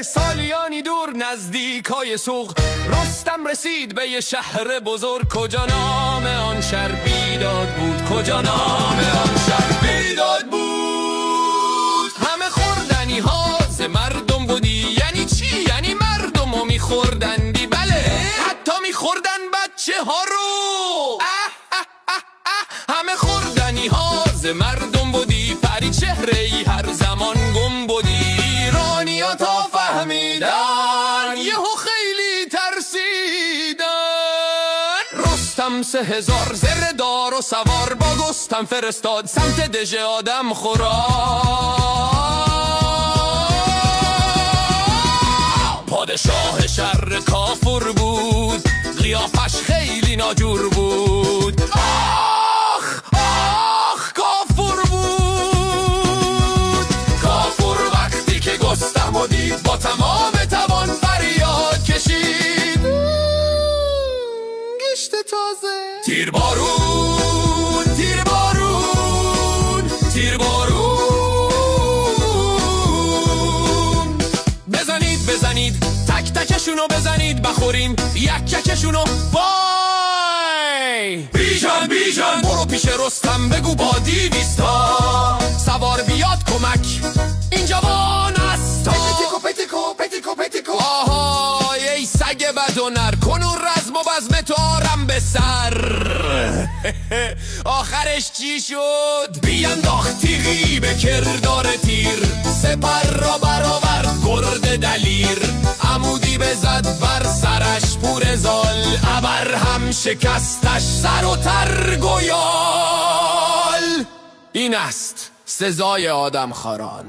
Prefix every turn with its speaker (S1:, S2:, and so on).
S1: سالیانی دور نزدیکای سوق، رستم رسید به یه شهر بزرگ. کجا نام آن شهر بیداد بود، کجا نام آن شهر بیداد بود. همه خوردنی ها ز مردم بودی. یعنی چی؟ یعنی مردم رو میخوردندی. بله، حتی میخوردن بچه ها رو. همه خوردنی ها ز مردم بودی. پری چهره ای هر زمان گم بودی. ایرانیا تا فهمیدن یهو خیلی ترسیدن. رستم 3000 زره دار و سوار با گستم فرستاد سمت دژ آدم خورا. پادشاه شهر کافور بود، قیافش خیلی ناجور بود. آخ آخ کافور بود. کافور وقتی که گستم دید با تمام توان فریاد کشید. گشت تازه تیر بارون، تیر بارون، تیر بارون. بزنید بزنید تک تکشونو بزنید بخوریم یک ککشونو. وای بیژن بیژن برو پیش رستم بگو با 200 تا سوار بیاد کمک این جوان است. پتیکو پتیکو پتیکو پتیکو. آهای ای سگ بد و نر، کنون رزم و بزم تو آرم به سر. آخرش چی شد؟ بینداخت تیغی به کردار تیر، سپر را برآورد گرد دلیر. عمودی بزد بر سرش پور زال، ابر هم شکستش سر و تر گویال. این است سزای آدم خاران.